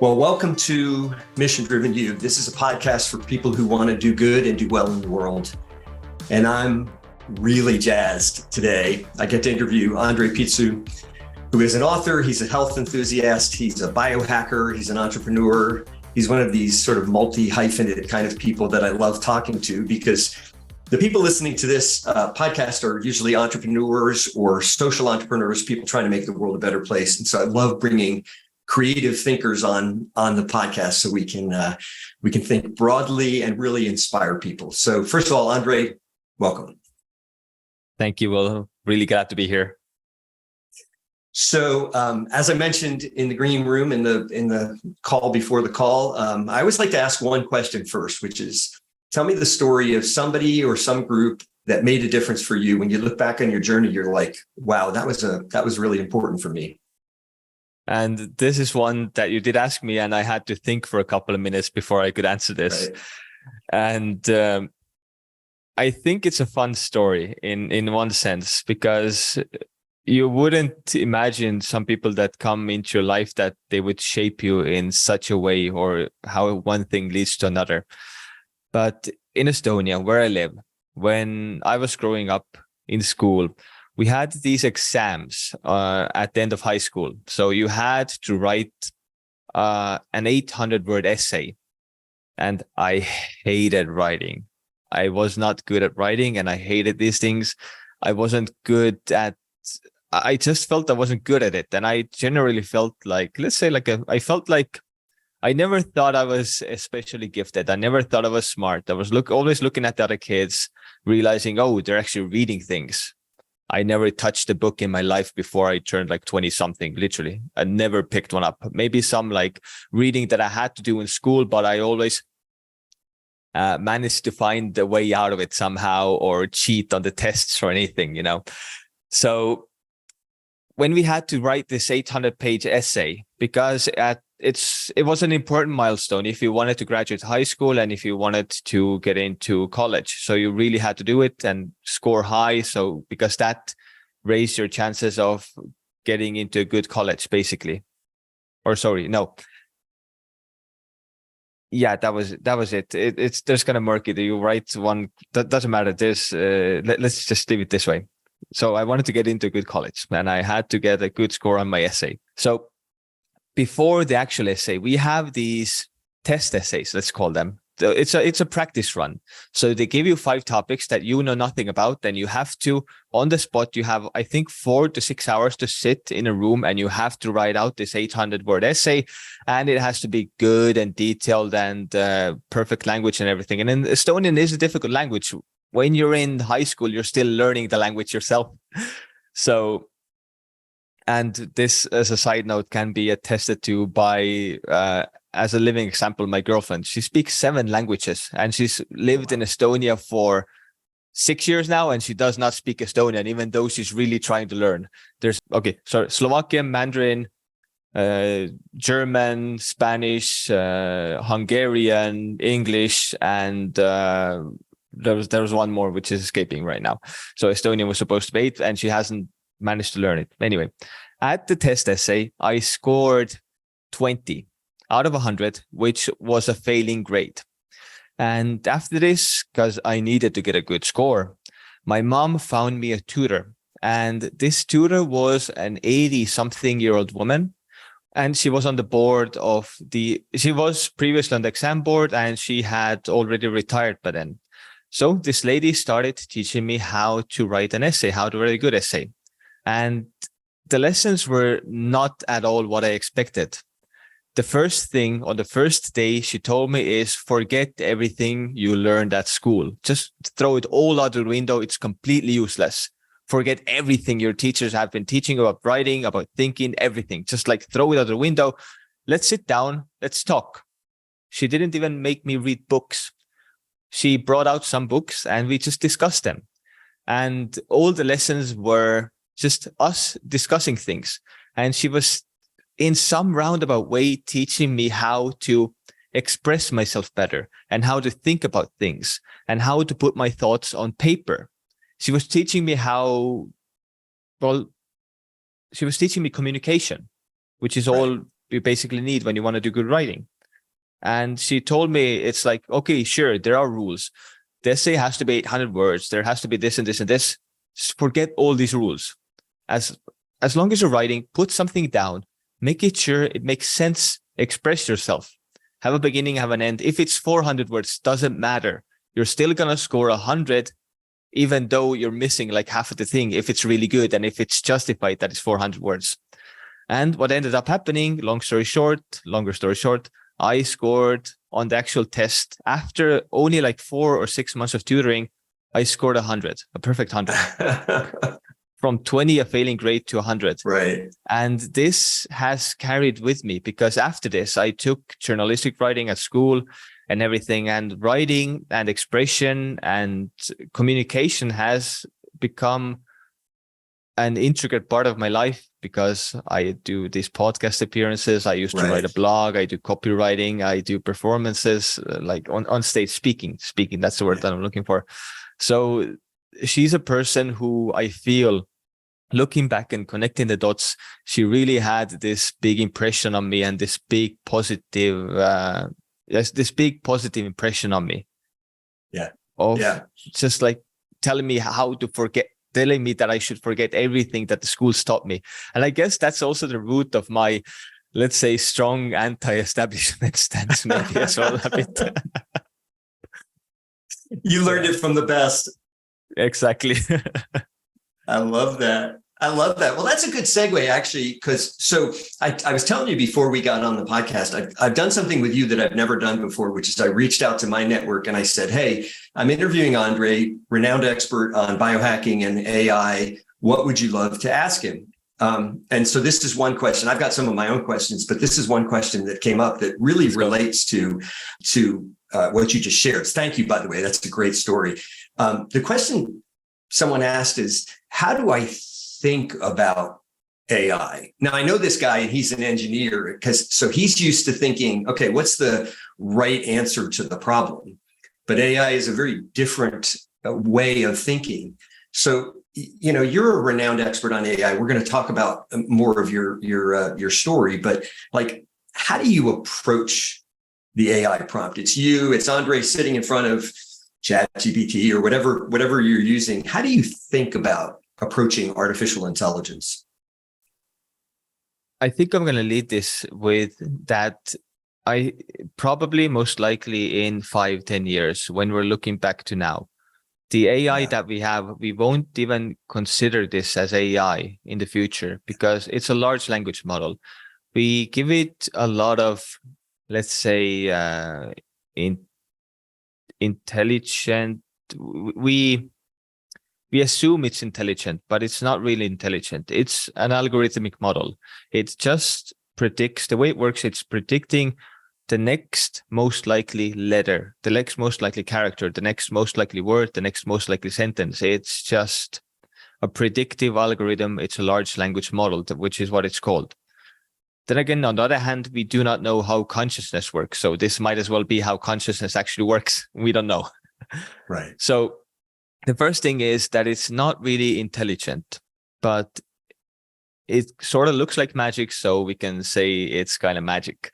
Well, welcome to Mission Driven You. This is a podcast for people who want to do good and do well in the world. And I'm really jazzed today. I get to interview Andri Peetso, who is an author. He's a health enthusiast. He's a biohacker. He's an entrepreneur. He's one of these sort of multi-hyphenated kind of people that I love talking to, because the people listening to this podcast are usually entrepreneurs or social entrepreneurs, people trying to make the world a better place. And so I love bringing creative thinkers on the podcast so we can think broadly and really inspire people. So first of all, Andri, welcome. Thank you, Will. Really glad to be here. So as I mentioned in the green room in the call before the call, I always like to ask one question first, which is, tell me the story of somebody or some group that made a difference for you. When you look back on your journey, you're like, wow, that was really important for me. And this is one that you did ask me, and I had to think for a couple of minutes before I could answer this. Right. And I think it's a fun story in one sense, because you wouldn't imagine some people that come into your life that they would shape you in such a way, or how one thing leads to another. But in Estonia, where I live, when I was growing up in school, we had these exams at the end of high school. So you had to write an 800-word essay. And I hated writing. I was not good at writing, and I hated these things. I just felt I wasn't good at it. And I generally felt like, I felt like I never thought I was especially gifted. I never thought I was smart. I was always looking at the other kids, realizing, oh, they're actually reading things. I never touched a book in my life before I turned like 20 something, literally. I never picked one up. Maybe some like reading that I had to do in school, but I always managed to find the way out of it somehow, or cheat on the tests or anything, you know. So when we had to write this 800-page essay, because it was an important milestone if you wanted to graduate high school and if you wanted to get into college. So you really had to do it and score high. So because that raised your chances of getting into a good college, basically. Or sorry, no. Yeah, that was it. There's kind of murky. You write one, that doesn't matter. Let's just leave it this way. So I wanted to get into a good college, and I had to get a good score on my essay. So before the actual essay, we have these test essays, let's call them. It's a practice run. So they give you 5 topics that you know nothing about. Then you have to, on the spot, you have, I think, 4 to 6 hours to sit in a room, and you have to write out this 800-word essay. And it has to be good and detailed and perfect language and everything. And then Estonian is a difficult language. When you're in high school, you're still learning the language yourself. So, and this, as a side note, can be attested to by, as a living example, my girlfriend. She speaks 7 languages, and she's lived in Estonia for 6 years now, and she does not speak Estonian, even though she's really trying to learn. Slovakian, Mandarin, German, Spanish, Hungarian, English, and there was one more which is escaping right now. So Estonian was supposed to be 8, and she hasn't managed to learn it. Anyway, at the test essay, I scored 20 out of 100, which was a failing grade. And after this, because I needed to get a good score, my mom found me a tutor. And this tutor was an 80-something-year-old woman. And she was on the board she was previously on the exam board, and she had already retired by then. So this lady started teaching me how to write an essay, how to write a good essay. And the lessons were not at all what I expected. The first thing on the first day she told me is, forget everything you learned at school. Just throw it all out the window. It's completely useless. Forget everything your teachers have been teaching about writing, about thinking, everything. Just like throw it out the window. Let's sit down. Let's talk. She didn't even make me read books. She brought out some books and we just discussed them. And all the lessons were just us discussing things. And she was, in some roundabout way, teaching me how to express myself better and how to think about things and how to put my thoughts on paper. She was teaching me she was teaching me communication, which is all you basically need when you want to do good writing. And she told me, it's like, okay, sure, there are rules. The essay has to be 800 words. There has to be this and this and this. Just forget all these rules. As long as you're writing, put something down, make it sure it makes sense, express yourself. Have a beginning, have an end. If it's 400 words, doesn't matter. You're still going to score 100, even though you're missing like half of the thing, if it's really good and if it's justified that it's 400 words. And what ended up happening, longer story short, I scored on the actual test after only like 4 or 6 months of tutoring. I scored 100, a perfect 100. From 20, a failing grade, to 100. Right. And this has carried with me, because after this, I took journalistic writing at school and everything, and writing and expression and communication has become an intricate part of my life, because I do these podcast appearances. I used to write a blog. I do copywriting. I do performances, like on stage speaking. That's the word that I'm looking for. So she's a person who I feel, looking back and connecting the dots, she really had this big impression on me, and this big positive impression on me. Just like telling me how to forget, telling me that I should forget everything that the schools taught me. And I guess that's also the root of my, let's say, strong anti-establishment stance, maybe as well a bit. You learned it from the best. Exactly. I love that. Well, that's a good segue, actually, because I was telling you before we got on the podcast, I've done something with you that I've never done before, which is I reached out to my network and I said, hey, I'm interviewing Andri, renowned expert on biohacking and AI. What would you love to ask him? And so this is one question. I've got some of my own questions, but this is one question that came up that really relates to what you just shared. Thank you, by the way. That's a great story. The question someone asked is, how do I think about AI? Now, I know this guy, and he's an engineer, so he's used to thinking, okay, what's the right answer to the problem? But AI is a very different way of thinking. So, you're a renowned expert on AI. We're going to talk about more of your story, but like, how do you approach the AI prompt? It's Andri sitting in front of ChatGPT or whatever you're using. How do you think about approaching artificial intelligence? I think I'm going to lead this with that. I probably most likely in 5-10 years, when we're looking back to now, the AI that we have, we won't even consider this as AI in the future, because it's a large language model. We give it a lot of, let's say, intelligent. We assume it's intelligent, but it's not really intelligent. It's an algorithmic model. It just predicts, the way it works, it's predicting the next most likely letter, the next most likely character, the next most likely word, the next most likely sentence. It's just a predictive algorithm. It's a large language model, which is what it's called. Then again, on the other hand, we do not know how consciousness works. So this might as well be how consciousness actually works. We don't know. Right. So the first thing is that it's not really intelligent, but it sort of looks like magic. So we can say it's kind of magic.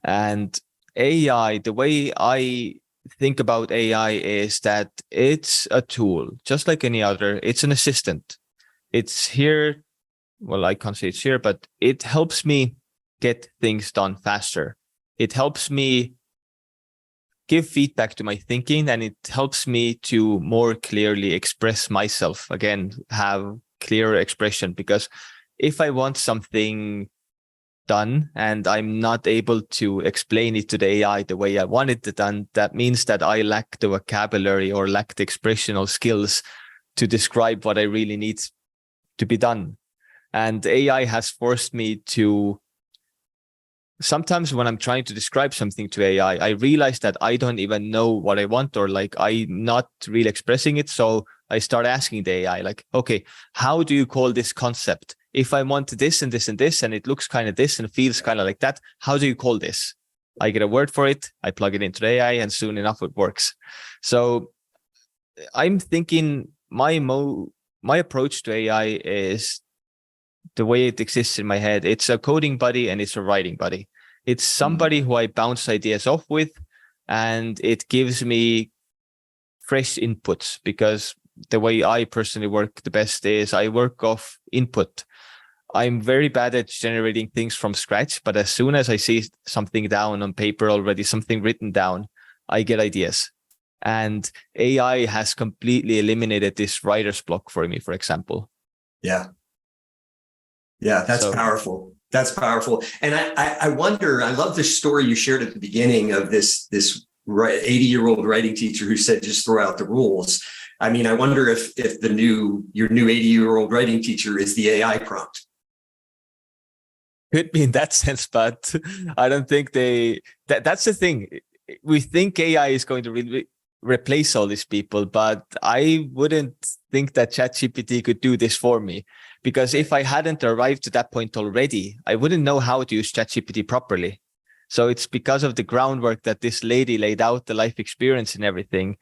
And AI, the way I think about AI is that it's a tool, just like any other. It's an assistant. It's here. Well, I can't say it's here, but it helps me get things done faster. It helps me give feedback to my thinking, and it helps me to more clearly express myself. Again, have clearer expression, because if I want something done and I'm not able to explain it to the AI the way I want it done, that means that I lack the vocabulary or lack the expressional skills to describe what I really need to be done. And AI has forced me to, sometimes when I'm trying to describe something to AI, I realize that I don't even know what I want, or like I'm not really expressing it. So I start asking the AI, like, okay, how do you call this concept? If I want this and this and this, and it looks kind of this and feels kind of like that, how do you call this? I get a word for it, I plug it into the AI, and soon enough it works. So I'm thinking my approach to AI is the way it exists in my head. It's a coding buddy and it's a writing buddy. It's somebody who I bounce ideas off with, and it gives me fresh inputs, because the way I personally work the best is I work off input. I'm very bad at generating things from scratch, but as soon as I see something down on paper already, something written down, I get ideas. And AI has completely eliminated this writer's block for me, for example. Yeah. Yeah, that's powerful. That's powerful. And I wonder, I love the story you shared at the beginning of this 80-year-old writing teacher who said, just throw out the rules. I mean, I wonder if your new 80-year-old writing teacher is the AI prompt. Could be in that sense, but I don't think that's the thing. We think AI is going to replace all these people, but I wouldn't think that ChatGPT could do this for me, because if I hadn't arrived to that point already, I wouldn't know how to use ChatGPT properly. So it's because of the groundwork that this lady laid out, the life experience and everything,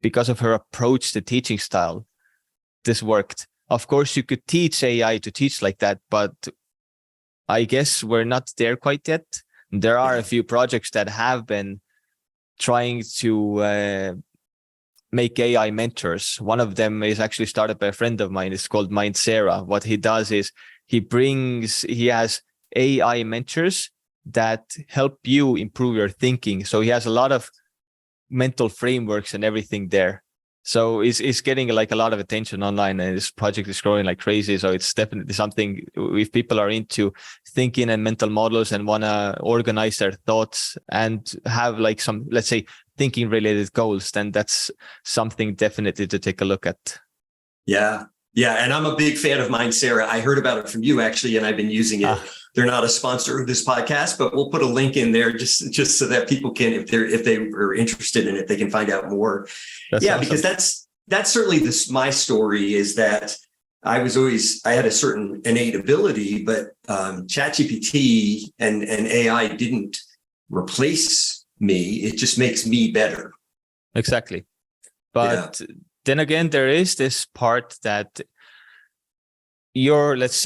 because of her approach to teaching style, this worked. Of course, you could teach AI to teach like that, but I guess we're not there quite yet. There are a few projects that have been trying to make AI mentors. One of them is actually started by a friend of mine. It's called Mind Sarah. What he does is he has AI mentors that help you improve your thinking. So he has a lot of mental frameworks and everything there. So it's getting like a lot of attention online, and this project is growing like crazy. So it's definitely something, if people are into thinking and mental models and want to organize their thoughts and have like some, let's say, thinking related goals, then that's something definitely to take a look at. Yeah. Yeah. And I'm a big fan of Mind Sarah. I heard about it from you actually, and I've been using it. They're not a sponsor of this podcast, but we'll put a link in there just so that people can, if they are interested in it, they can find out more. That's awesome. Because that's certainly my story, is that I had a certain innate ability, but ChatGPT and AI didn't replace me. It just makes me better. Exactly. But then again, there is this part that you're, let's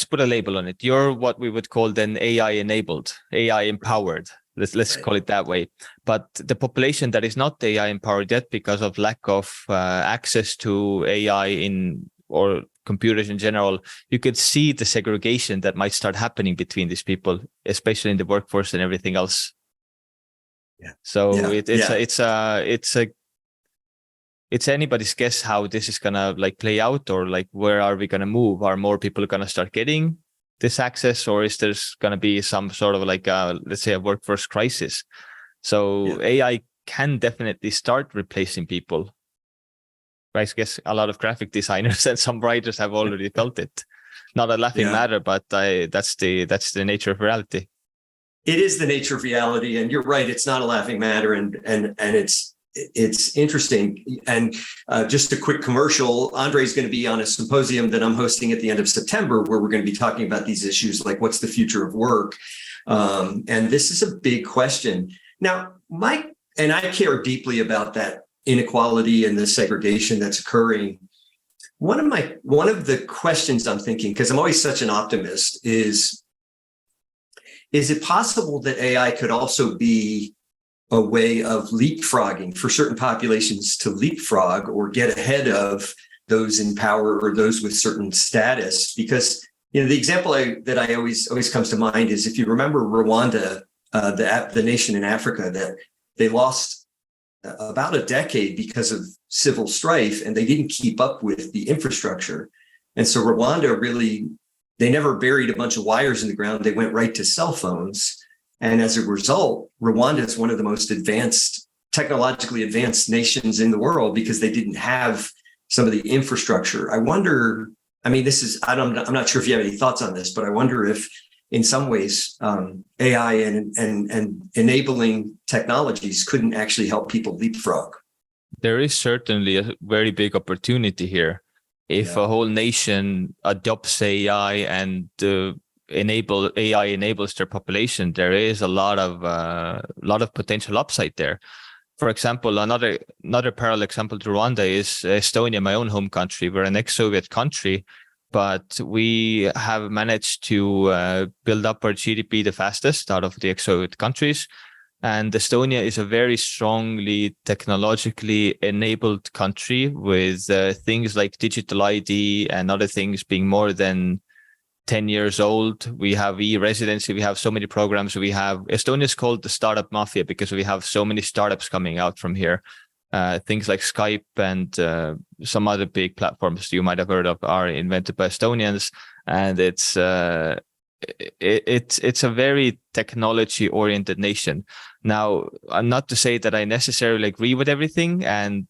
put a label on it. You're what we would call then AI enabled, AI empowered. Let's call it that way. But the population that is not AI empowered yet, because of lack of access to AI or computers in general, you could see the segregation that might start happening between these people, especially in the workforce and everything else. Yeah. So it's anybody's guess how this is gonna like play out, or like where are we gonna move? Are more people gonna start getting this access, or is there's gonna be some sort of like let's say a workforce crisis? So AI can definitely start replacing people. I guess a lot of graphic designers and some writers have already felt it. Not a laughing matter, but that's the nature of reality. It is the nature of reality, and you're right. It's not a laughing matter, and it's interesting. And just a quick commercial, Andri is going to be on a symposium that I'm hosting at the end of September, where we're going to be talking about these issues, like what's the future of work? And this is a big question. Now, Mike and I care deeply about that inequality and the segregation that's occurring. One of the questions I'm thinking, because I'm always such an optimist, is it possible that AI could also be a way of leapfrogging for certain populations, to leapfrog or get ahead of those in power or those with certain status? Because, the example that I always comes to mind is, if you remember Rwanda, the nation in Africa that they lost about a decade because of civil strife, and they didn't keep up with the infrastructure. And so Rwanda they never buried a bunch of wires in the ground. They went right to cell phones. And as a result, Rwanda is one of the most technologically advanced nations in the world, because they didn't have some of the infrastructure. I wonder, I'm not sure if you have any thoughts on this, but I wonder if in some ways AI and enabling technologies couldn't actually help people leapfrog. There is certainly a very big opportunity here. If a whole nation adopts AI and AI enables their population, there is a lot of potential upside there. For example, another parallel example to Rwanda is Estonia, my own home country. We're an ex-Soviet country, but we have managed to build up our GDP the fastest out of the ex-Soviet countries. And Estonia is a very strongly technologically enabled country with things like digital ID and other things being more than 10 years old. We have e-residency. We have so many programs. Estonia is called the startup mafia because we have so many startups coming out from here. Things like Skype and some other big platforms you might have heard of are invented by Estonians. And it's a very technology oriented nation. Now, not to say that I necessarily agree with everything. And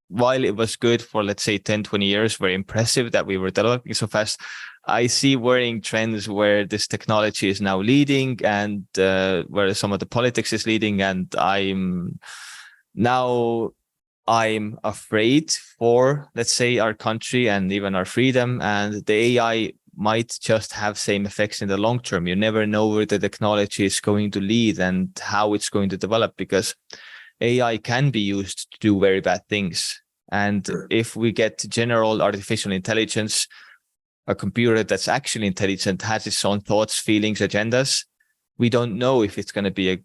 while it was good for, let's say, 10, 20 years, very impressive that we were developing so fast, I see worrying trends where this technology is now leading and where some of the politics is leading. And I'm afraid for, let's say, our country and even our freedom, and the AI might just have same effects in the long term. You never know where the technology is going to lead and how it's going to develop, because AI can be used to do very bad things. And if we get general artificial intelligence, a computer that's actually intelligent, has its own thoughts, feelings, agendas, we don't know if it's going to be a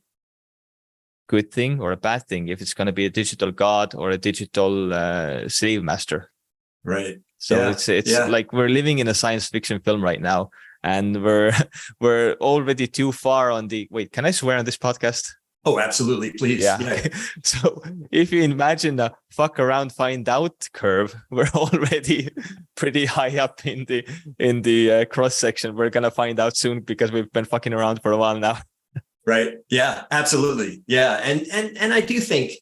good thing or a bad thing, if it's going to be a digital god or a digital slave master. Right. So it's like we're living in a science fiction film right now, and we're already too far on the. Wait, can I swear on this podcast? Oh, absolutely, please. Yeah. So if you imagine a fuck around, find out curve, we're already pretty high up in the cross section. We're gonna find out soon because we've been fucking around for a while now. Right. Yeah, absolutely. Yeah. And I do think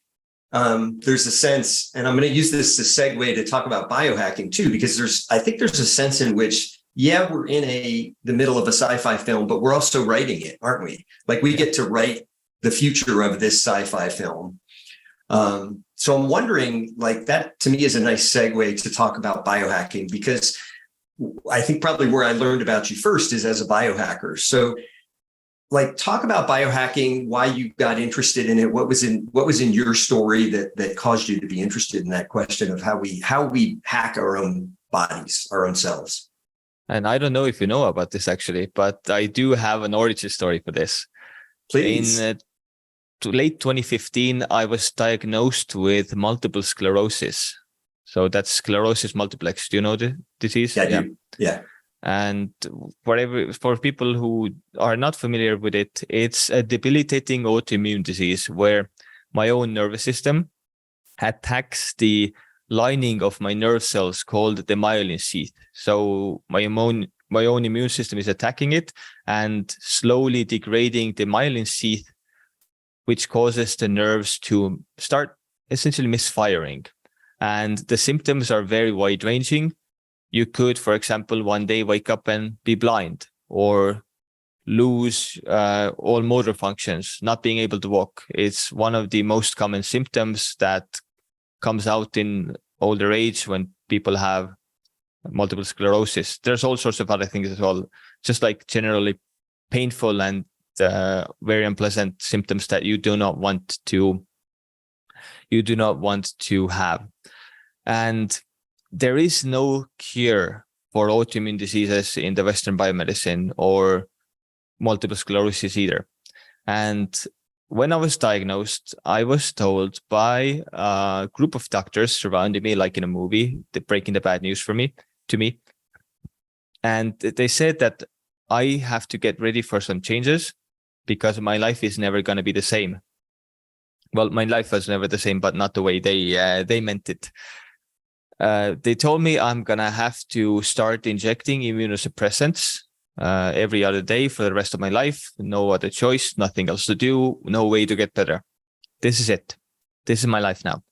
there's a sense, and I'm going to use this as a segue to talk about biohacking too, because I think there's a sense in which, we're in the middle of a sci-fi film, but we're also writing it, aren't we? Like we get to write the future of this sci-fi film. So I'm wondering, like, that to me is a nice segue to talk about biohacking, because I think probably where I learned about you first is as a biohacker. So like, talk about biohacking, why you got interested in it. What was in your story that caused you to be interested in that question of how we hack our own bodies, our own selves. And I don't know if you know about this actually, but I do have an origin story for this. Please. In late 2015, I was diagnosed with multiple sclerosis. So that's sclerosis multiplex. Do you know the disease? Yeah. And for people who are not familiar with it, it's a debilitating autoimmune disease where my own nervous system attacks the lining of my nerve cells called the myelin sheath. So my own immune system is attacking it and slowly degrading the myelin sheath, which causes the nerves to start essentially misfiring. And the symptoms are very wide-ranging. You could, for example, one day wake up and be blind, or lose all motor functions, not being able to walk. It's one of the most common symptoms that comes out in older age when people have multiple sclerosis. There's all sorts of other things as well, just like generally painful and very unpleasant symptoms that you do not want to have. And there is no cure for autoimmune diseases in the Western biomedicine or multiple sclerosis either. And when I was diagnosed, I was told by a group of doctors surrounding me, like in a movie, breaking the bad news to me. And they said that I have to get ready for some changes because my life is never going to be the same. Well, my life was never the same, but not the way they meant it. They told me I'm going to have to start injecting immunosuppressants every other day for the rest of my life. No other choice, nothing else to do, no way to get better. This is it. This is my life now.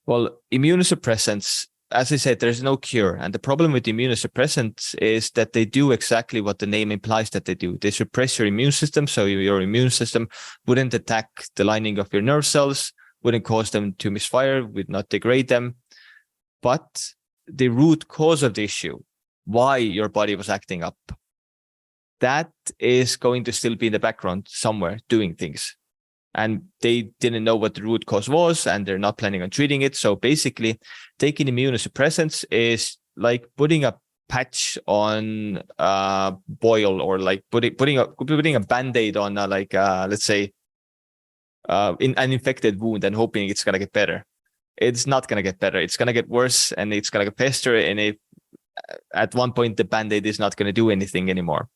Well, immunosuppressants, as I said, there's no cure. And the problem with immunosuppressants is that they do exactly what the name implies that they do. They suppress your immune system, so your immune system wouldn't attack the lining of your nerve cells, wouldn't cause them to misfire, would not degrade them. But the root cause of the issue, why your body was acting up, that is going to still be in the background somewhere doing things. And they didn't know what the root cause was, and they're not planning on treating it. So basically, taking immunosuppressants is like putting a patch on boil, or like putting a band-aid on let's say in an infected wound and hoping it's gonna get better. It's not gonna get better. It's gonna get worse, and it's gonna get fester. And at one point the band-aid is not gonna do anything anymore.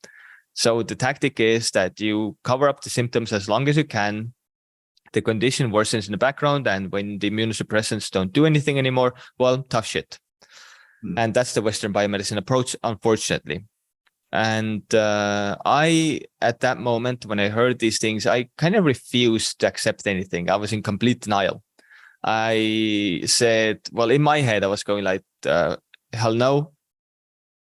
So the tactic is that you cover up the symptoms as long as you can. The condition worsens in the background, and when the immunosuppressants don't do anything anymore, well, tough shit. And that's the Western biomedicine approach, unfortunately. And I, at that moment, when I heard these things, I kind of refused to accept anything. I was in complete denial. I said, well, in my head, I was going like, hell no,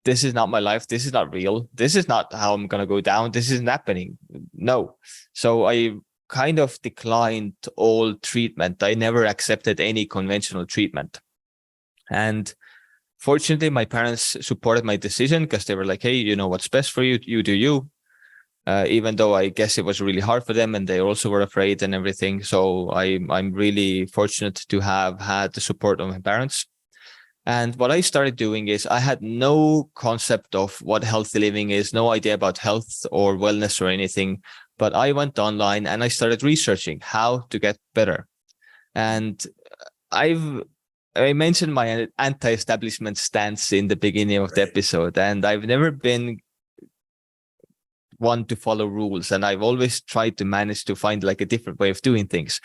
this is not my life. This is not real. This is not how I'm going to go down. This isn't happening. No. So I kind of declined all treatment. I never accepted any conventional treatment. And fortunately, my parents supported my decision, because they were like, hey, you know what's best for you. You do you. Even though I guess it was really hard for them, and they also were afraid and everything. So I'm really fortunate to have had the support of my parents. And what I started doing is, I had no concept of what healthy living is, no idea about health or wellness or anything. But I went online and I started researching how to get better. And I mentioned my anti-establishment stance in the beginning of the episode, and I've never been one to follow rules, and I've always tried to manage to find like a different way of doing things.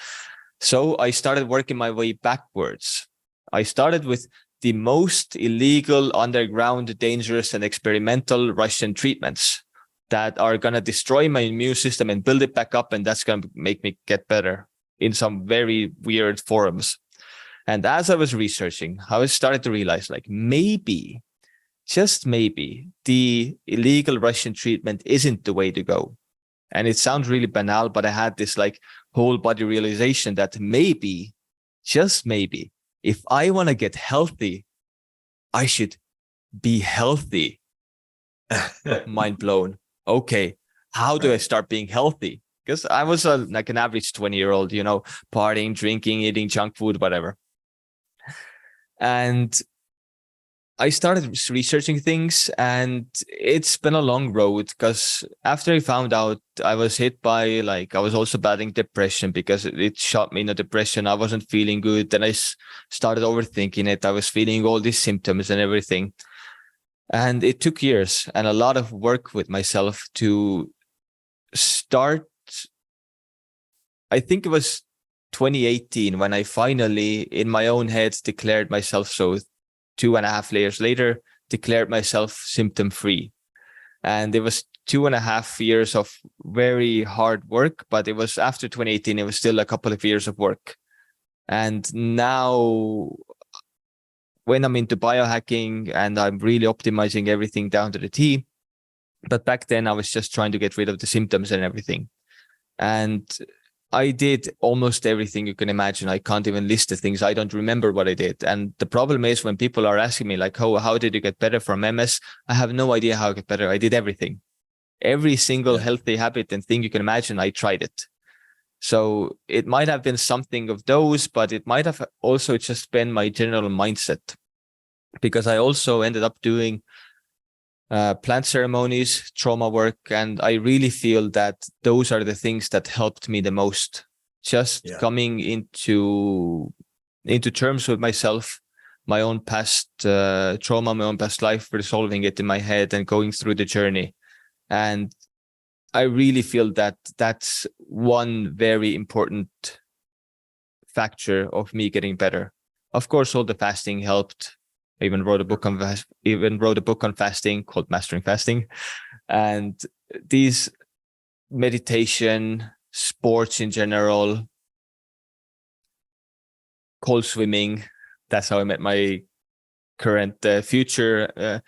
So I started working my way backwards. I started with the most illegal, underground, dangerous, and experimental Russian treatments that are going to destroy my immune system and build it back up, and that's going to make me get better in some very weird forums. And as I was researching, I was starting to realize, like, maybe, just maybe, the illegal Russian treatment isn't the way to go. And it sounds really banal, but I had this like whole body realization that maybe, just maybe, if I want to get healthy, I should be healthy. Mind blown. Okay, how do I start being healthy? Because I was like an average 20-year-old, you know, partying, drinking, eating junk food, whatever. And I started researching things, and it's been a long road, because after I found out, I was hit by, like, I was also battling depression, because it shot me in a depression. I wasn't feeling good. Then I started overthinking it. I was feeling all these symptoms and everything. And it took years and a lot of work with myself to start. I think it was 2018 when I finally, in my own head, declared myself, so 2.5 years later, declared myself symptom-free. And it was 2.5 years of very hard work, but it was after 2018, it was still a couple of years of work. And now, when I'm into biohacking and I'm really optimizing everything down to the T, but back then I was just trying to get rid of the symptoms and everything. And I did almost everything you can imagine. I can't even list the things. I don't remember what I did. And the problem is, when people are asking me like, oh, how did you get better from MS? I have no idea how I get better. I did everything. Every single healthy habit and thing you can imagine, I tried it. So it might have been something of those, but it might have also just been my general mindset, because I also ended up doing plant ceremonies, trauma work, and I really feel that those are the things that helped me the most. Just coming into terms with myself, my own past trauma, my own past life, resolving it in my head and going through the journey. And I really feel that that's one very important factor of me getting better. Of course, all the fasting helped. I even wrote a book on fasting called Mastering Fasting. And these meditation, sports in general, cold swimming, that's how I met my current future,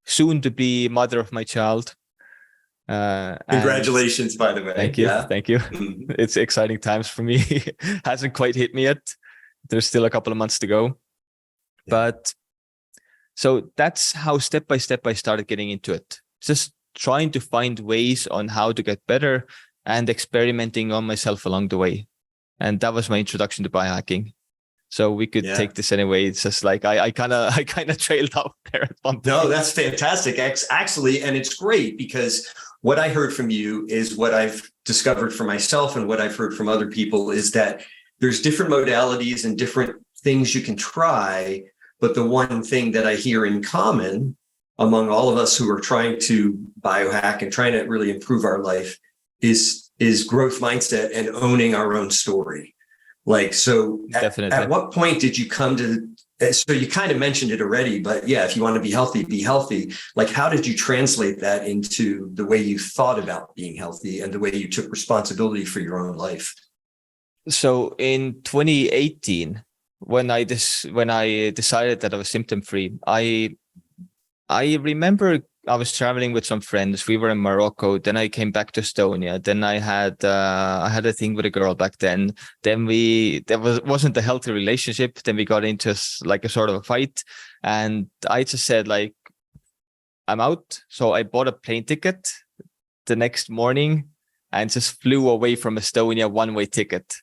soon to be mother of my child. Congratulations, by the way. Thank you. Thank you. It's exciting times for me. Hasn't quite hit me yet. There's still a couple of months to go. But so that's how step by step I started getting into it. Just trying to find ways on how to get better and experimenting on myself along the way. And that was my introduction to biohacking. So we could Yeah. take this anyway. It's just like I kind of trailed out there at one point. No, that's fantastic. Actually, and it's great because what I heard from you is what I've discovered for myself, and what I've heard from other people is that there's different modalities and different things you can try. But the one thing that I hear in common among all of us who are trying to biohack and trying to really improve our life is growth mindset and owning our own story. Like, so at what point did you come to, so you kind of mentioned it already, but yeah, if you want to be healthy, be healthy. Like, how did you translate that into the way you thought about being healthy and the way you took responsibility for your own life? So in 2018, when I decided that I was symptom-free, I remember I was traveling with some friends. We were in Morocco. Then I came back to Estonia. Then I had a thing with a girl back then. Then wasn't a healthy relationship. Then we got into like a sort of a fight, and I just said like, I'm out. So I bought a plane ticket the next morning and just flew away from Estonia, one-way ticket,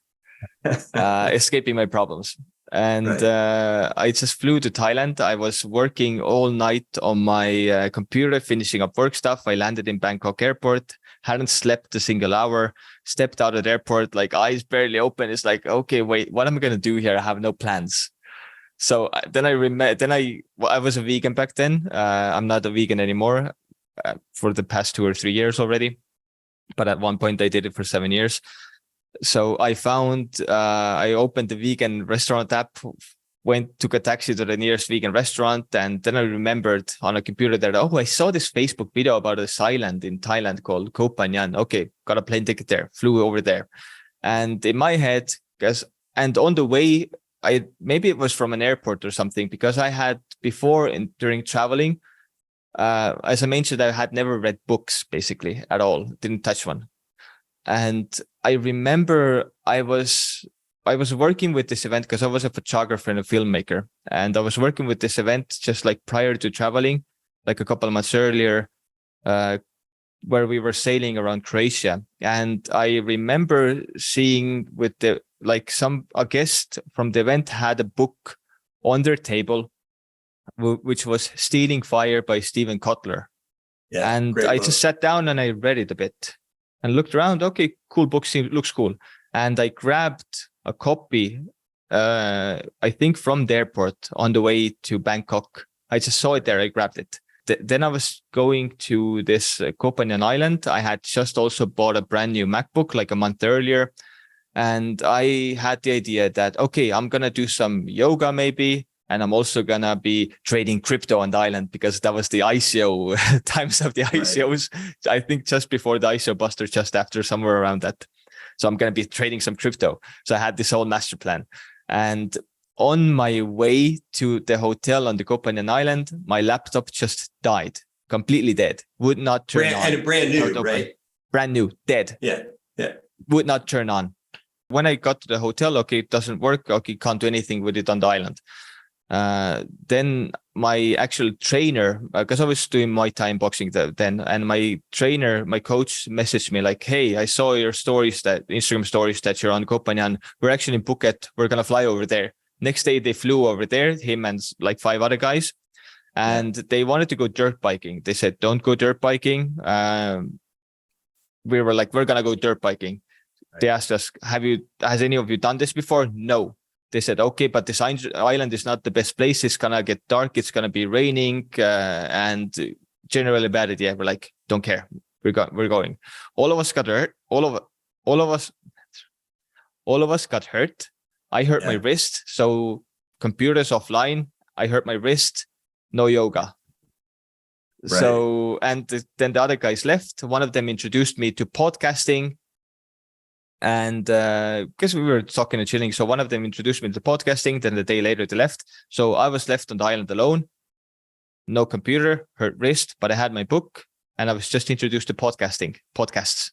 escaping my problems. And right. I just flew to Thailand. I was working all night on my computer, finishing up work stuff. I landed in Bangkok airport, hadn't slept a single hour, stepped out of the airport, like eyes barely open. It's like, okay, wait, what am I going to do here? I have no plans. So then I was a vegan back then. I'm not a vegan anymore for the past 2 or 3 years already. But at one point I did it for 7 years. So I opened the vegan restaurant app, took a taxi to the nearest vegan restaurant. And then I remembered on a computer that, I saw this Facebook video about this island in Thailand called Koh Phangan. Okay, got a plane ticket there, flew over there. And in my head, and on the way, maybe it was from an airport or something, because I had before during traveling, as I mentioned, I had never read books basically at all, didn't touch one. And I remember I was working with this event because I was a photographer and a filmmaker. And I was working with this event just like prior to traveling, like a couple of months earlier, where we were sailing around Croatia. And I remember seeing a guest from the event had a book on their table, which was Stealing Fire by Stephen Kotler. Yeah, and I just sat down and I read it a bit. And looked around, okay, cool book, looks cool. And I grabbed a copy, I think from the airport on the way to Bangkok. I just saw it there, I grabbed it. Then I was going to this Koh Phangan island. I had just also bought a brand new MacBook like a month earlier. And I had the idea that, okay, I'm going to do some yoga maybe. And I'm also going to be trading crypto on the island because that was the ICO times of the ICOs. I think just before the ICO bust or just after, somewhere around that. So I'm going to be trading some crypto. So I had this whole master plan. And on my way to the hotel on the Koh Phangan island, my laptop just died, completely dead, would not turn on. And brand new, right? Brand new, dead. Yeah. Would not turn on. When I got to the hotel, okay, it doesn't work. Okay, can't do anything with it on the island. Then my actual trainer, because I was doing Muay Thai and boxing then, and my coach messaged me like, hey, I saw your Instagram stories that you're on Koh Phangan. We're actually in Phuket. We're going to fly over there. Next day, they flew over there, him and like 5 other guys, and they wanted to go dirt biking. They said, don't go dirt biking. We were like, we're going to go dirt biking. Right. They asked us, has any of you done this before? No. They said, okay, but this island is not the best place. It's going to get dark. It's going to be raining and generally bad idea. We're like, don't care. We're going. All of us got hurt. All of us got hurt. I hurt my wrist. So computers offline. I hurt my wrist. No yoga. Right. So, and then the other guys left. One of them introduced me to podcasting. And because we were talking and chilling, so one of them introduced me to podcasting. Then the day later they left, so I was left on the island alone, no computer, hurt wrist, but I had my book, and I was just introduced to podcasts,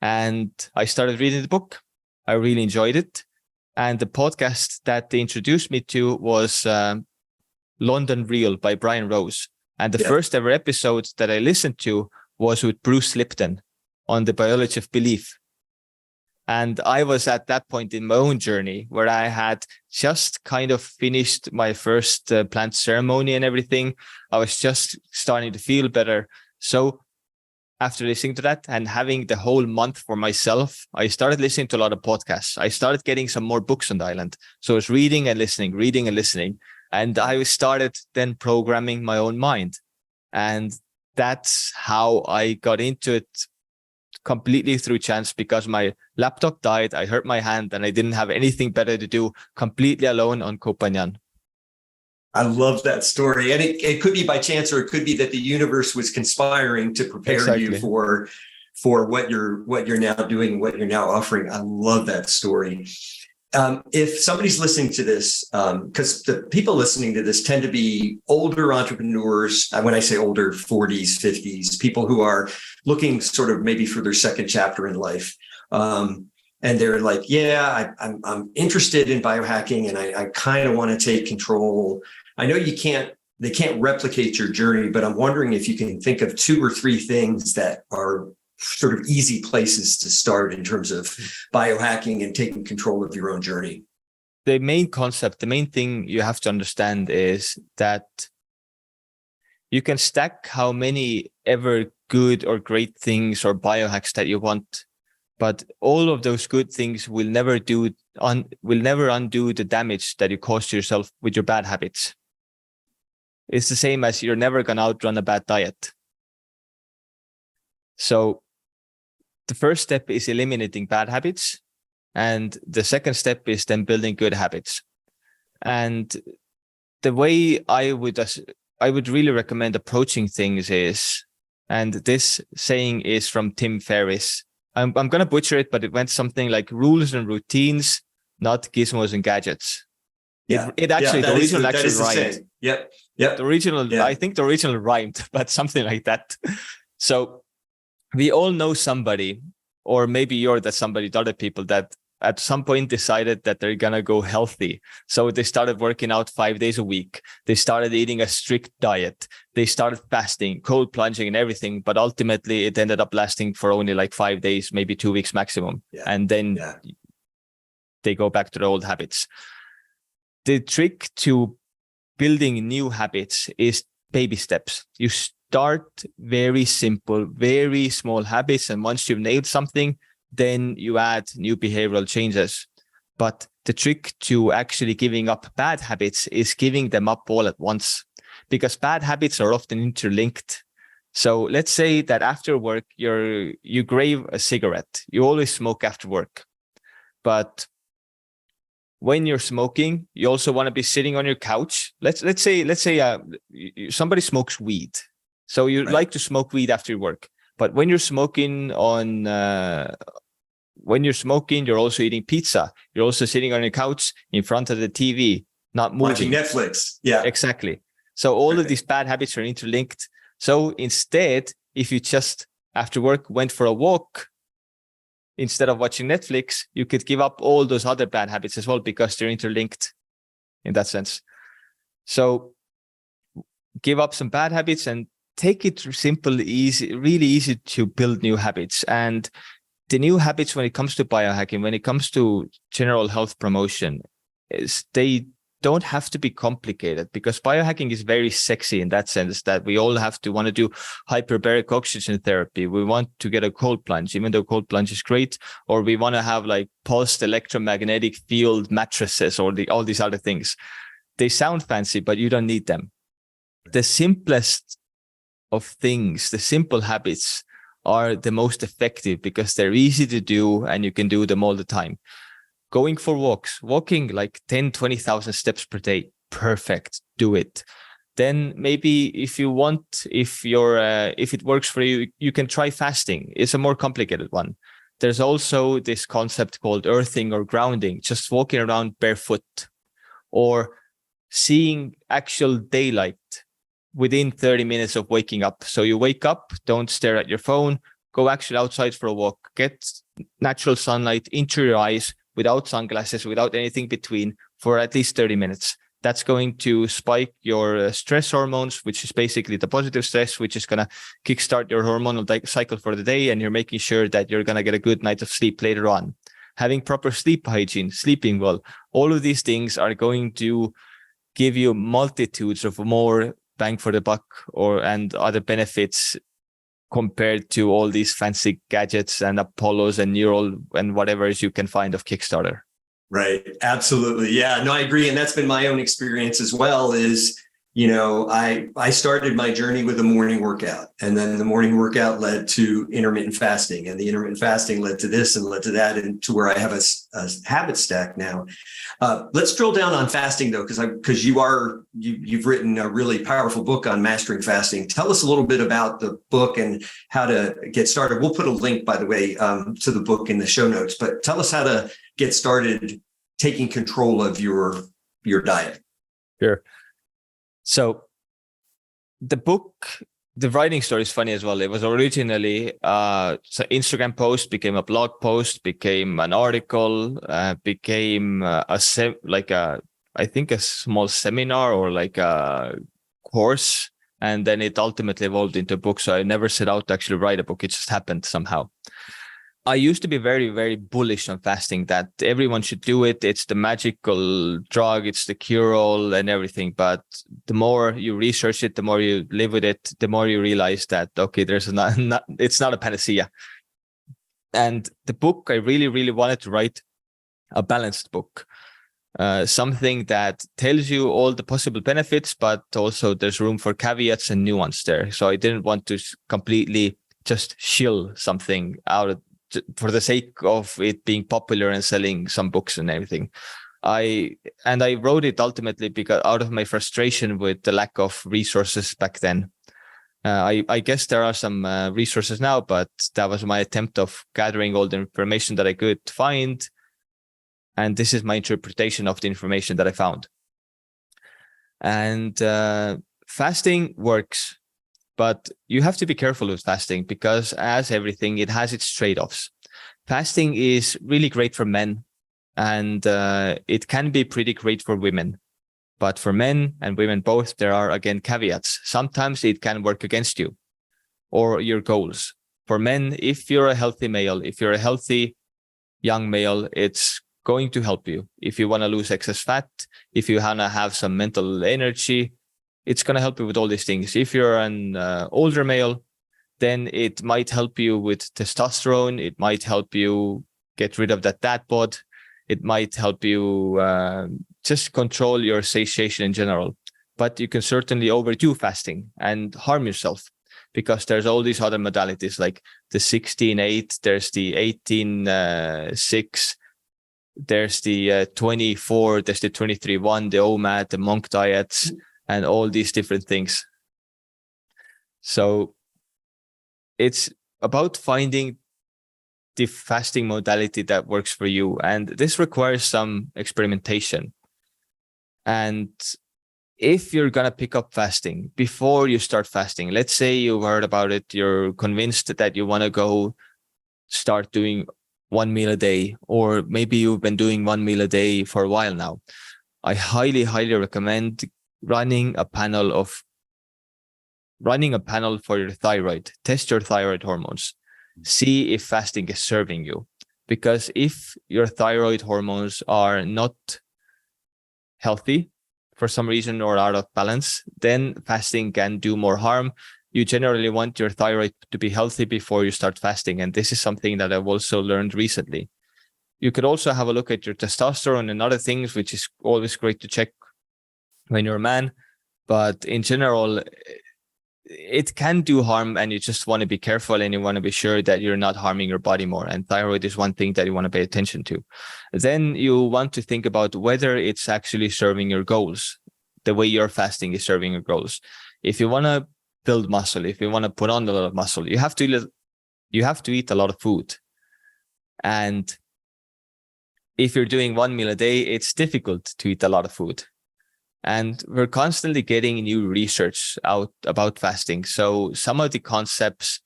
and I started reading the book. I really enjoyed it, and the podcast that they introduced me to was London Real by Brian Rose, and the first ever episode that I listened to was with Bruce Lipton on the biology of belief. And I was at that point in my own journey where I had just kind of finished my first plant ceremony and everything. I was just starting to feel better. So after listening to that and having the whole month for myself, I started listening to a lot of podcasts. I started getting some more books on the island. So I was reading and listening. And I started then programming my own mind. And that's how I got into it, completely through chance, because my laptop died, I hurt my hand, and I didn't have anything better to do, completely alone on Koh Phangan. I love that story. And it could be by chance, or it could be that the universe was conspiring to prepare you for what you're now doing, what you're now offering. I love that story. If somebody's listening to this, because the people listening to this tend to be older entrepreneurs, when I say older, 40s, 50s, people who are looking sort of maybe for their second chapter in life. And they're like, yeah, I'm interested in biohacking, and I kind of want to take control. I know they can't replicate your journey, but I'm wondering if you can think of 2 or 3 things that are sort of easy places to start in terms of biohacking and taking control of your own journey. The main concept, the main thing you have to understand is that you can stack how many ever good or great things or biohacks that you want, but all of those good things will never undo the damage that you caused to yourself with your bad habits. It's the same as you're never going to outrun a bad diet. So the first step is eliminating bad habits. And the second step is then building good habits. And the way I would really recommend approaching things is, and this saying is from Tim Ferriss. I'm going to butcher it, but it went something like rules and routines, not gizmos and gadgets. Yeah. The original actually rhymed. Yep. The original, yeah. I think the original rhymed, but something like that. So we all know somebody, or maybe you're that somebody to other people, that at some point decided that they're going to go healthy. So they started working out 5 days a week. They started eating a strict diet. They started fasting, cold plunging and everything. But ultimately it ended up lasting for only like 5 days, maybe 2 weeks maximum. Yeah. And then they go back to their old habits. The trick to building new habits is baby steps. You start very simple, very small habits. And once you've nailed something, then you add new behavioral changes. But the trick to actually giving up bad habits is giving them up all at once, because bad habits are often interlinked. So let's say that after work, you crave a cigarette. You always smoke after work. But when you're smoking, you also want to be sitting on your couch. Let's say somebody smokes weed. So you like to smoke weed after your work. But when you're smoking you're also eating pizza. You're also sitting on your couch in front of the TV, not moving. Watching Netflix. Yeah, exactly. So all of these bad habits are interlinked. So instead, if you just after work went for a walk instead of watching Netflix, you could give up all those other bad habits as well, because they're interlinked in that sense. So give up some bad habits and take it simple, easy, really easy to build new habits. And the new habits when it comes to biohacking, when it comes to general health promotion, is they don't have to be complicated, because biohacking is very sexy in that sense that we all want to do hyperbaric oxygen therapy. We want to get a cold plunge, even though cold plunge is great, or we want to have like pulsed electromagnetic field mattresses or all these other things. They sound fancy, but you don't need them. The simplest of things, the simple habits, are the most effective because they're easy to do and you can do them all the time. Going for walks, walking like 10, 20,000 steps per day. Perfect. Do it. Then maybe if you want, if it works for you, you can try fasting. It's a more complicated one. There's also this concept called earthing or grounding, just walking around barefoot or seeing actual daylight within 30 minutes of waking up. So you wake up, don't stare at your phone, go actually outside for a walk, get natural sunlight into your eyes without sunglasses, without anything between, for at least 30 minutes. That's going to spike your stress hormones, which is basically the positive stress, which is going to kickstart your hormonal cycle for the day. And you're making sure that you're going to get a good night of sleep later on. having proper sleep hygiene, sleeping well. All of these things are going to give you multitudes of more bang for the buck and other benefits compared to all these fancy gadgets and Apollos and Neural and whatever you can find of Kickstarter. Right. Absolutely. Yeah, no, I agree. And that's been my own experience as well is, I started my journey with a morning workout, and then the morning workout led to intermittent fasting, and the intermittent fasting led to this and led to that, and to where I have a habit stack now. Let's drill down on fasting though, because you've written a really powerful book on mastering fasting. Tell us a little bit about the book and how to get started. We'll put a link, by the way, to the book in the show notes, but tell us how to get started taking control of your diet. Sure. So the book, the writing story is funny as well. It was originally so Instagram post, became a blog post, became an article, became I think a small seminar or like a course, and then it ultimately evolved into a book. So I never set out to actually write a book. It just happened somehow. I used to be very, very bullish on fasting, that everyone should do it. It's the magical drug, it's the cure-all and everything. But the more you research it, the more you live with it, the more you realize that, okay, it's not a panacea. And the book, I really, really wanted to write a balanced book, something that tells you all the possible benefits, but also there's room for caveats and nuance there. So I didn't want to completely just shill something out for the sake of it being popular and selling some books and everything. I wrote it ultimately because out of my frustration with the lack of resources back then. I guess there are some resources now, but that was my attempt of gathering all the information that I could find. And this is my interpretation of the information that I found. And fasting works. But you have to be careful with fasting because, as everything, it has its trade-offs. Fasting is really great for men, and it can be pretty great for women. But for men and women both, there are, again, caveats. Sometimes it can work against you or your goals. For men, if you're a healthy male, if you're a healthy young male, it's going to help you. If you want to lose excess fat, if you want to have some mental energy, it's going to help you with all these things. If you're an older male, then it might help you with testosterone. It might help you get rid of that dad bod. It might help you just control your satiation in general. But you can certainly overdo fasting and harm yourself because there's all these other modalities like the 16-8, there's the 18-6, there's the 24, there's the 23-1, the OMAD, the monk diets, and all these different things. So it's about finding the fasting modality that works for you. And this requires some experimentation. And if you're going to pick up fasting before you start fasting, let's say you've heard about it, you're convinced that you want to go start doing one meal a day, or maybe you've been doing one meal a day for a while now. I highly, highly recommend running a panel for your thyroid. Test your thyroid hormones. See if fasting is serving you. Because if your thyroid hormones are not healthy for some reason or out of balance, then fasting can do more harm. You generally want your thyroid to be healthy before you start fasting. And this is something that I've also learned recently. You could also have a look at your testosterone and other things, which is always great to check when you're a man. But in general, it can do harm, and you just want to be careful and you want to be sure that you're not harming your body more. And thyroid is one thing that you want to pay attention to. Then you want to think about whether it's actually serving your goals, the way your fasting is serving your goals. If you want to build muscle, if you want to put on a lot of muscle, you have to eat a lot of food. And if you're doing one meal a day, it's difficult to eat a lot of food. And we're constantly getting new research out about fasting. So some of the concepts,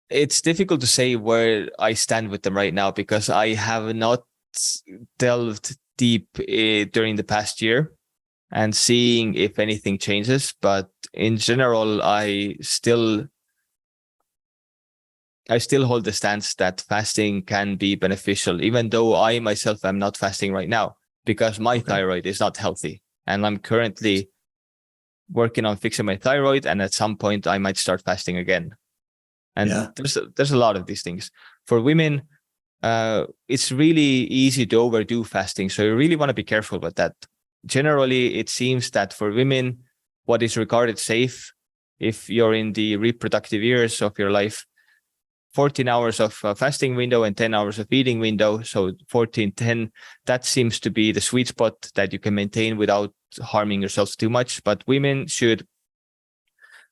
it's difficult to say where I stand with them right now because I have not delved deep during the past year and seeing if anything changes. But in general, I still I still hold the stance that fasting can be beneficial, even though I myself am not fasting right now because my thyroid is not healthy. And I'm currently working on fixing my thyroid. And at some point I might start fasting again. And there's a lot of these things. For women, it's really easy to overdo fasting. So you really want to be careful with that. Generally, it seems that for women, what is regarded safe, if you're in the reproductive years of your life, 14 hours of fasting window and 10 hours of eating window. So 14, 10, that seems to be the sweet spot that you can maintain without harming yourself too much. But women should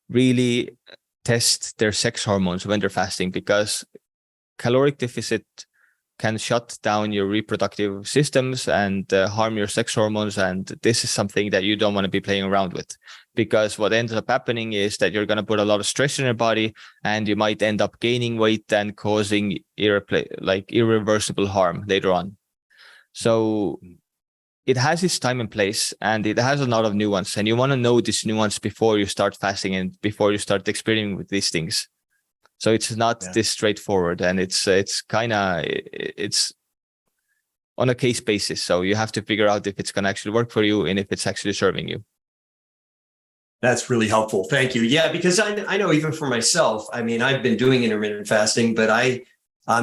really test their sex hormones when they're fasting, because caloric deficit can shut down your reproductive systems and harm your sex hormones. And this is something that you don't want to be playing around with, because what ends up happening is that you're going to put a lot of stress in your body and you might end up gaining weight and causing irreversible harm later on. So it has its time and place, and it has a lot of nuance, and you want to know this nuance before you start fasting and before you start experimenting with these things. So it's not this straightforward, and it's on a case basis. So you have to figure out if it's going to actually work for you and if it's actually serving you. That's really helpful. Thank you. Yeah, because I know even for myself, I mean, I've been doing intermittent fasting, but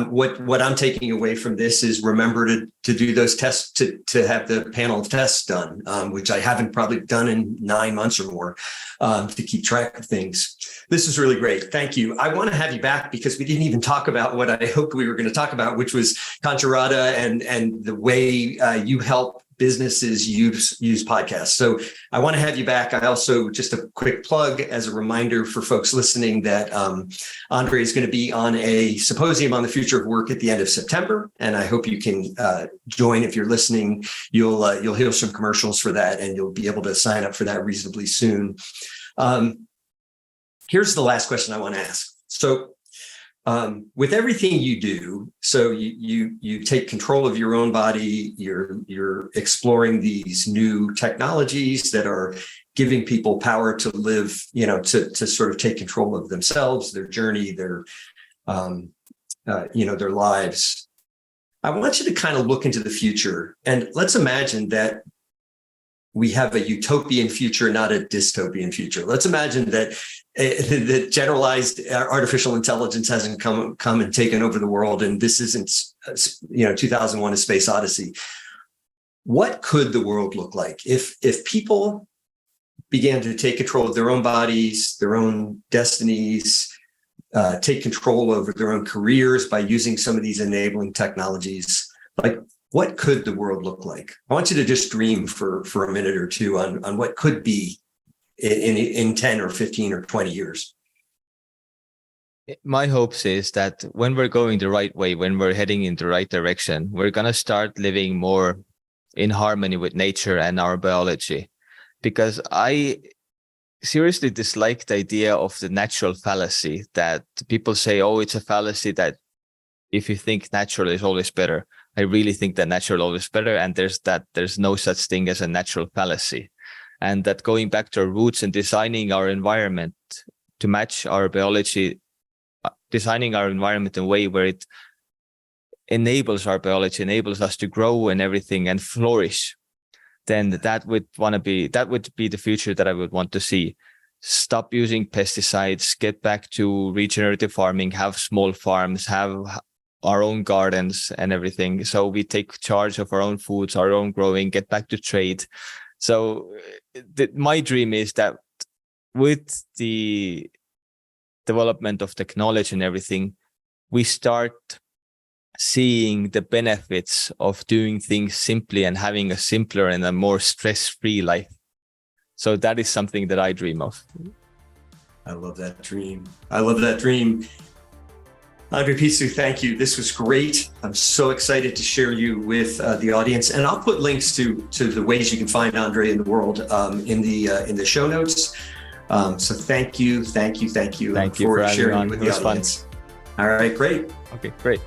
what I'm taking away from this is remember to do those tests, to have the panel of tests done, which I haven't probably done in 9 months or more, to keep track of things. This is really great. Thank you. I want to have you back because we didn't even talk about what I hoped we were going to talk about, which was Conturata and the way you help businesses use podcasts. So I want to have you back. I also, just a quick plug as a reminder for folks listening, that Andri is going to be on a symposium on the future of work at the end of September. And I hope you can join. If you're listening, you'll hear some commercials for that, and you'll be able to sign up for that reasonably soon. Here's the last question I want to ask. So with everything you do, so you take control of your own body, you're exploring these new technologies that are giving people power to live, to sort of take control of themselves, their journey, their lives. I want you to kind of look into the future, and let's imagine that we have a utopian future, not a dystopian future. Let's imagine that the generalized artificial intelligence hasn't come and taken over the world, and this isn't 2001: A Space Odyssey. What could the world look like if people began to take control of their own bodies, their own destinies, take control over their own careers by using some of these enabling technologies? Like, what could the world look like? I want you to just dream for a minute or two on what could be in 10 or 15 or 20 years. My hopes is that when we're going the right way, when we're heading in the right direction, we're going to start living more in harmony with nature and our biology. Because I seriously dislike the idea of the natural fallacy that people say, oh, it's a fallacy that if you think natural is always better. I really think that natural is always better. And there's no such thing as a natural fallacy. And that going back to our roots and designing our environment to match our biology, designing our environment in a way where it enables our biology, enables us to grow and everything and flourish, then that would be the future that I would want to see. Stop using pesticides, get back to regenerative farming, have small farms, have our own gardens and everything. So we take charge of our own foods, our own growing, get back to trade. So my dream is that with the development of technology and everything, we start seeing the benefits of doing things simply and having a simpler and a more stress-free life. So that is something that I dream of. I love that dream. Andri Peetso, thank you. This was great. I'm so excited to share you with the audience, and I'll put links to the ways you can find Andri in the world in the show notes. So thank you. Thank you for sharing on. with the audience. All right, great. Okay, great.